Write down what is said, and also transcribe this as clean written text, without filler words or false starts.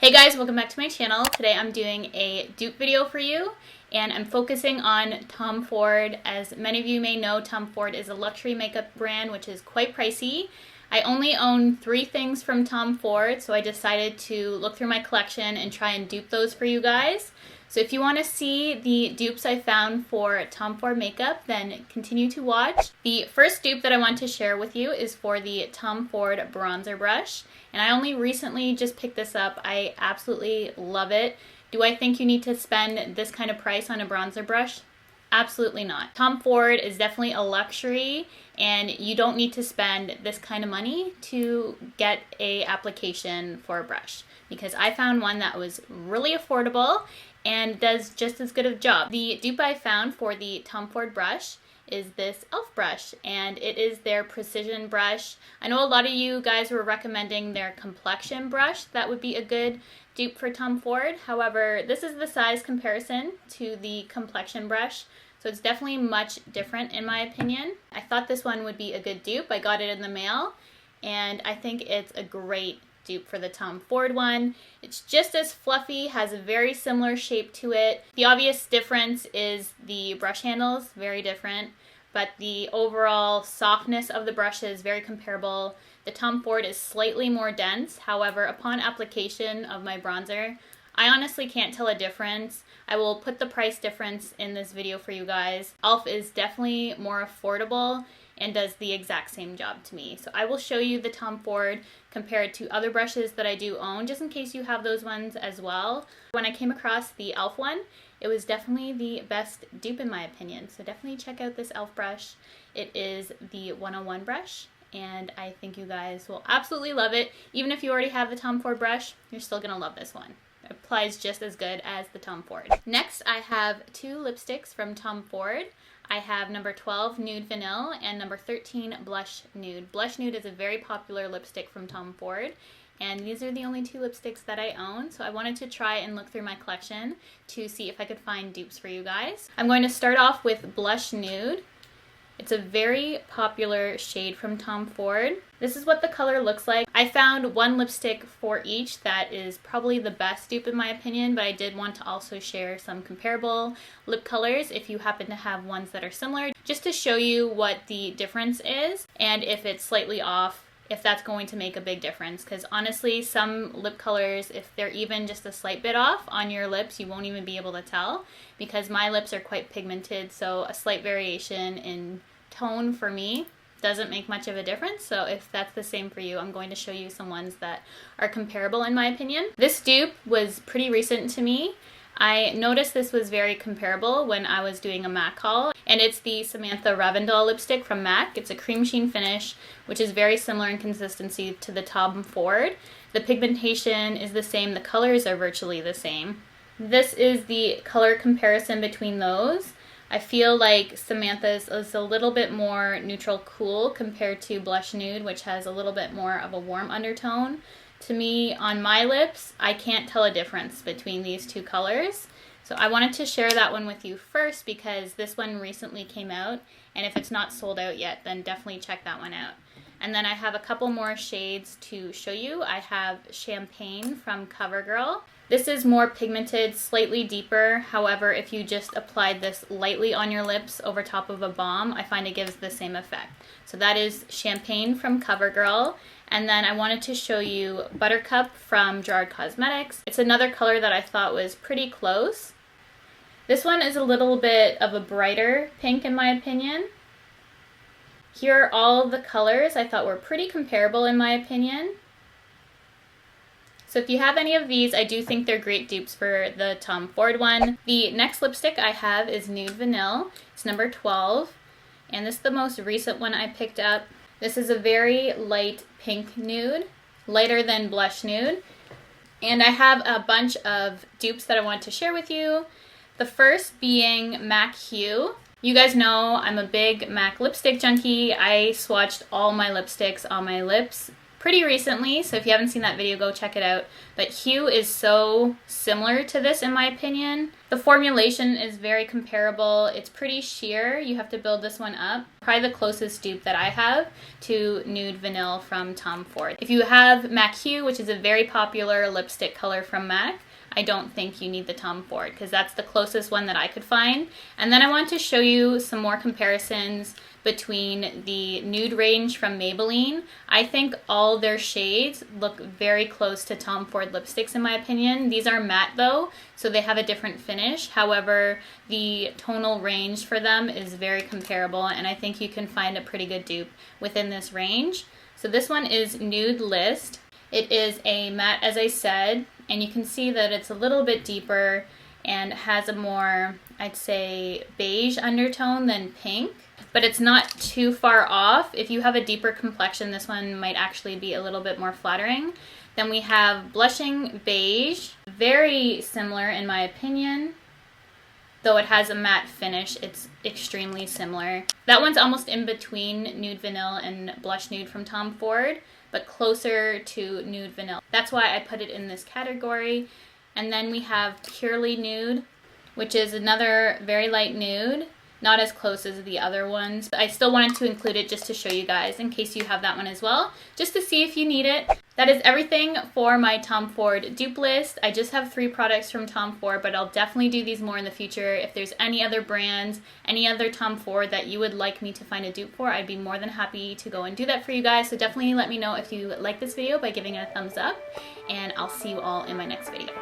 Hey guys, welcome back to my channel. Today I'm doing a dupe video for you and I'm focusing on Tom Ford. As many of you may know, Tom Ford is a luxury makeup brand which is quite pricey. I only own 3 things from Tom Ford, so I decided to look through my collection and try and dupe those for you guys. So if you want to see the dupes I found for Tom Ford makeup, then continue to watch. The first dupe that I want to share with you is for the Tom Ford bronzer brush. And I only recently just picked this up. I absolutely love it. Do I think you need to spend this kind of price on a bronzer brush? Absolutely not. Tom Ford is definitely a luxury and you don't need to spend this kind of money to get a application for a brush, because I found one that was really affordable and does just as good of a job. The dupe I found for the Tom Ford brush is this e.l.f. brush, and it is their precision brush. I know a lot of you guys were recommending their complexion brush. That would be a good dupe for Tom Ford. However, this is the size comparison to the complexion brush, so it's definitely much different in my opinion. I thought this one would be a good dupe. I got it in the mail, and I think it's a great dupe for the Tom Ford one. It's just as fluffy, has a very similar shape to it. The obvious difference is the brush handles, very different, but the overall softness of the brush is very comparable. The Tom Ford is slightly more dense. However, upon application of my bronzer, I honestly can't tell a difference. I will put the price difference in this video for you guys. e.l.f. is definitely more affordable and does the exact same job to me. So I will show you the Tom Ford compared to other brushes that I do own, just in case you have those ones as well. When I came across the e.l.f. one, it was definitely the best dupe in my opinion. So definitely check out this e.l.f. brush. It is the 101 brush, and I think you guys will absolutely love it. Even if you already have the Tom Ford brush, you're still gonna love this one. It applies just as good as the Tom Ford. Next, I have 2 lipsticks from Tom Ford. I have number 12 Nude Vanille and number 13 Blush Nude. Blush Nude is a very popular lipstick from Tom Ford, and these are the only 2 lipsticks that I own, so I wanted to try and look through my collection to see if I could find dupes for you guys. I'm going to start off with Blush Nude. It's a very popular shade from Tom Ford. This is what the color looks like. I found 1 lipstick for each that is probably the best dupe in my opinion, but I did want to also share some comparable lip colors if you happen to have ones that are similar, just to show you what the difference is and if it's slightly off, if that's going to make a big difference. Because honestly, some lip colors, if they're even just a slight bit off on your lips, you won't even be able to tell, because my lips are quite pigmented, so a slight variation in tone for me doesn't make much of a difference. So if that's the same for you, I'm going to show you some ones that are comparable in my opinion. This dupe was pretty recent to me. I noticed this was very comparable when I was doing a MAC haul, and it's the Samantha Ravndahl lipstick from MAC. It's a cream sheen finish, which is very similar in consistency to the Tom Ford. The pigmentation is the same, the colors are virtually the same. This is the color comparison between those. I feel like Samantha's is a little bit more neutral cool compared to Blush Nude, which has a little bit more of a warm undertone. To me, on my lips, I can't tell a difference between these 2 colors. So I wanted to share that one with you first because this one recently came out, and if it's not sold out yet, then definitely check that one out. And then I have a couple more shades to show you. I have Champagne from CoverGirl. This is more pigmented, slightly deeper. However, if you just applied this lightly on your lips over top of a balm, I find it gives the same effect. So that is Champagne from CoverGirl. And then I wanted to show you Buttercup from Gerard Cosmetics. It's another color that I thought was pretty close. This one is a little bit of a brighter pink in my opinion. Here are all the colors I thought were pretty comparable in my opinion. So if you have any of these, I do think they're great dupes for the Tom Ford one. The next lipstick I have is Nude Vanille. It's number 12, and this is the most recent one I picked up. This is a very light pink nude, lighter than Blush Nude. And I have a bunch of dupes that I want to share with you. The first being MAC Hue. You guys know I'm a big MAC lipstick junkie. I swatched all my lipsticks on my lips pretty recently, so if you haven't seen that video, go check it out. But hue is so similar to this in my opinion. The formulation is very comparable. It's pretty sheer. You have to build this one up. Probably the closest dupe that I have to Nude Vanille from Tom Ford. If you have MAC Hue, which is a very popular lipstick color from MAC, I don't think you need the Tom Ford because that's the closest one that I could find. And then I want to show you some more comparisons between the nude range from Maybelline. I think all their shades look very close to Tom Ford lipsticks in my opinion. These are matte though, so they have a different finish. However, the tonal range for them is very comparable, and I think you can find a pretty good dupe within this range. So this one is Nude List. It is a matte, as I said, and you can see that it's a little bit deeper and has a more, I'd say, beige undertone than pink. But it's not too far off. If you have a deeper complexion, this one might actually be a little bit more flattering. Then we have Blushing Beige. Very similar in my opinion. Though it has a matte finish, it's extremely similar. That one's almost in between Nude Vanille and Blush Nude from Tom Ford, but closer to Nude Vanille. That's why I put it in this category. And then we have Purely Nude, which is another very light nude. Not as close as the other ones. I still wanted to include it just to show you guys in case you have that one as well, just to see if you need it. That is everything for my Tom Ford dupe list. I just have 3 products from Tom Ford, but I'll definitely do these more in the future. If there's any other brands, any other Tom Ford that you would like me to find a dupe for, I'd be more than happy to go and do that for you guys. So definitely let me know if you like this video by giving it a thumbs up, and I'll see you all in my next video.